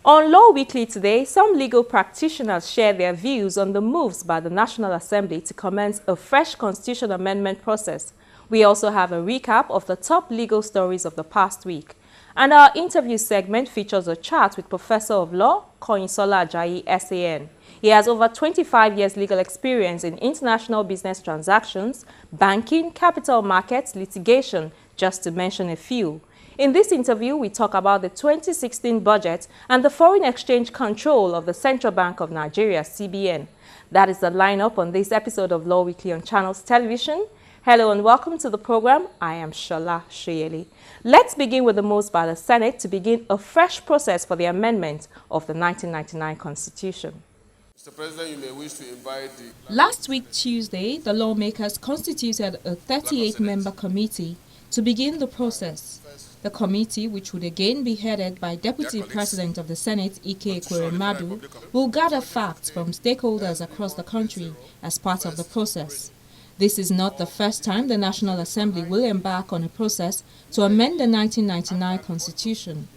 On Law Weekly today, some legal practitioners share their views on the moves by the National Assembly to commence a fresh constitution amendment process. We also have a recap of the top legal stories of the past week. And our interview segment features a chat with Professor of Law, Koinsola Ajayi, SAN. He has over 25 years legal experience in international business transactions, banking, capital markets, litigation, just to mention a few. In this interview, we talk about the 2016 budget and the foreign exchange control of the Central Bank of Nigeria, CBN. That is the lineup on this episode of Law Weekly on Channels Television. Hello and welcome to the program. I am Shola Shoyeli. Let's begin with the moves by the Senate to begin a fresh process for the amendment of the 1999 Constitution. Mr. President, you may wish to invite the... Last week, Tuesday, the lawmakers constituted a 38-member committee to begin the process. The committee, which would again be headed by Deputy President of the Senate, Ike Ekweremadu, will gather facts from stakeholders across the country as part of the process. This is not the first time the National Assembly will embark on a process to amend the 1999 Constitution.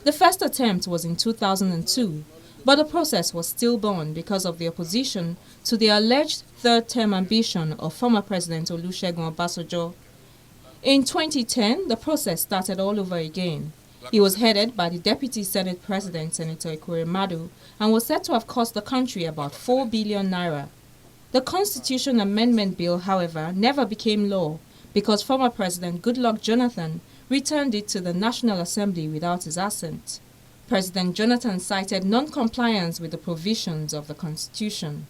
The first attempt was in 2002, but the process was stillborn because of the opposition to the alleged third-term ambition of former President Olusegun Obasanjo. In 2010, the process started all over again. It was headed by the Deputy Senate President, Senator Ekweremadu, and was said to have cost the country about 4 billion naira. The Constitution Amendment Bill, however, never became law because former President Goodluck Jonathan returned it to the National Assembly without his assent. President Jonathan cited non-compliance with the provisions of the Constitution.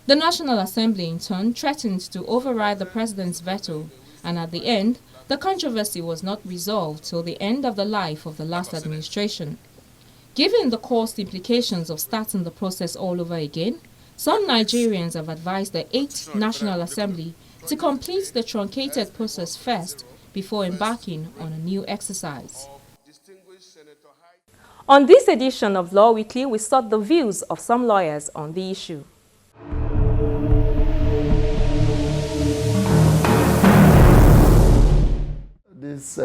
The National Assembly, in turn, threatened to override the President's veto, and at the end, the controversy was not resolved till the end of the life of the last administration. Given the cost implications of starting the process all over again, some Nigerians have advised the 8th National Assembly to complete the truncated process first before embarking on a new exercise. On this edition of Law Weekly, we sought the views of some lawyers on the issue. This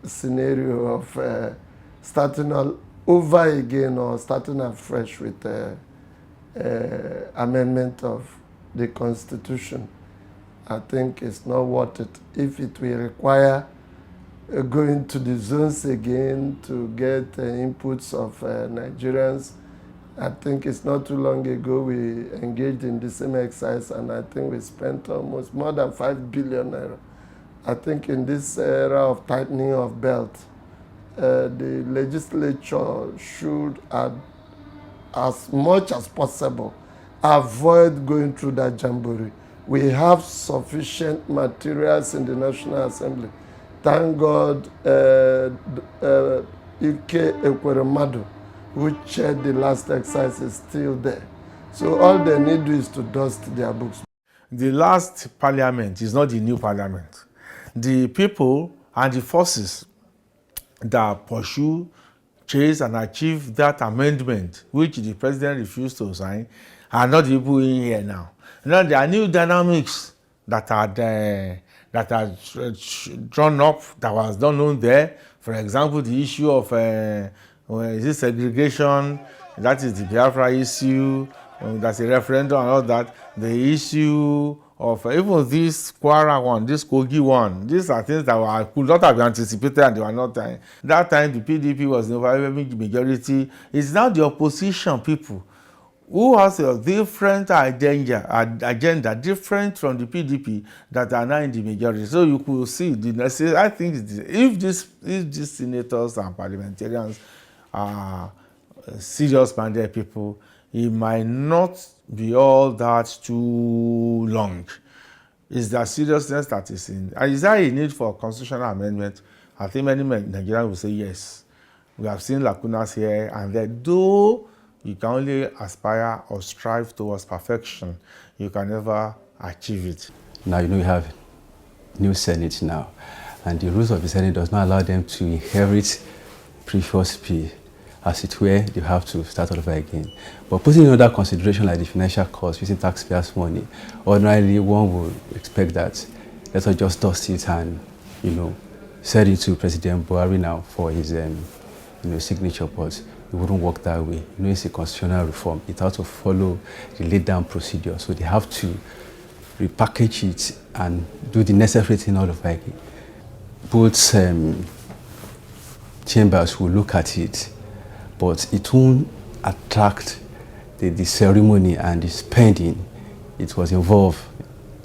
scenario of starting all over again or starting afresh with amendment of the Constitution, I think it's not worth it. If it will require going to the zones again to get inputs of Nigerians, I think it's not too long ago we engaged in the same exercise, and I think we spent almost more than 5 billion naira. I think in this era of tightening of belt, the legislature should, as much as possible, avoid going through that jamboree. We have sufficient materials in the National Assembly. Thank God, Ike Ekweremadu, who chaired the last exercise, is still there. So all they need to do is to dust their books. The last parliament is not the new parliament. The people and the forces that pursue, chase, and achieve that amendment, which the president refused to sign, are not the people in here now. Now there are new dynamics that are there, that are drawn up, that was not known there. For example, the issue of is this segregation, that is the Biafra issue, that's a referendum and all that. The issue of even this Kwara one, this Kogi one, these are things that could not have been anticipated and they were not. That time the PDP was the overwhelming majority. It's now the opposition people who has a different agenda different from the PDP that are now in the majority. So you could see, I think if these senators and parliamentarians are serious-minded people, it might not be all that too long. Is there seriousness that is in? Is there a need for constitutional amendment? I think many Nigerians will say yes. We have seen lacunas here and there. Though you can only aspire or strive towards perfection, you can never achieve it. Now you know you have new Senate now, and the rules of the Senate does not allow them to inherit previous P. As it were, you have to start all over again. But putting in other consideration like the financial cost, using taxpayers' money, ordinarily one would expect that let us just dust it and, send it to President Buhari now for his signature. But it wouldn't work that way. You know, it's a constitutional reform. It has to follow the laid down procedure. So they have to repackage it and do the necessary thing all over again. Both chambers will look at it, but it won't attract the ceremony and the spending it was involved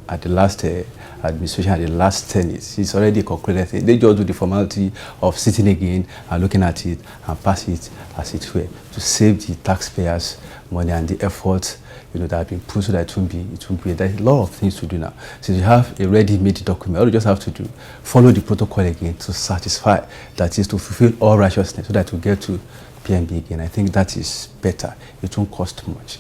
at the last administration, at the last Senate. It's already concluded. They just do the formality of sitting again and looking at it and pass it as it were to save the taxpayers money and the effort that have been put so that it won't be. There's a lot of things to do now. So you have a ready-made document. All you just have to do, follow the protocol again to satisfy, that is to fulfill all righteousness so that we get to PMB again. I think that is better. It won't cost much.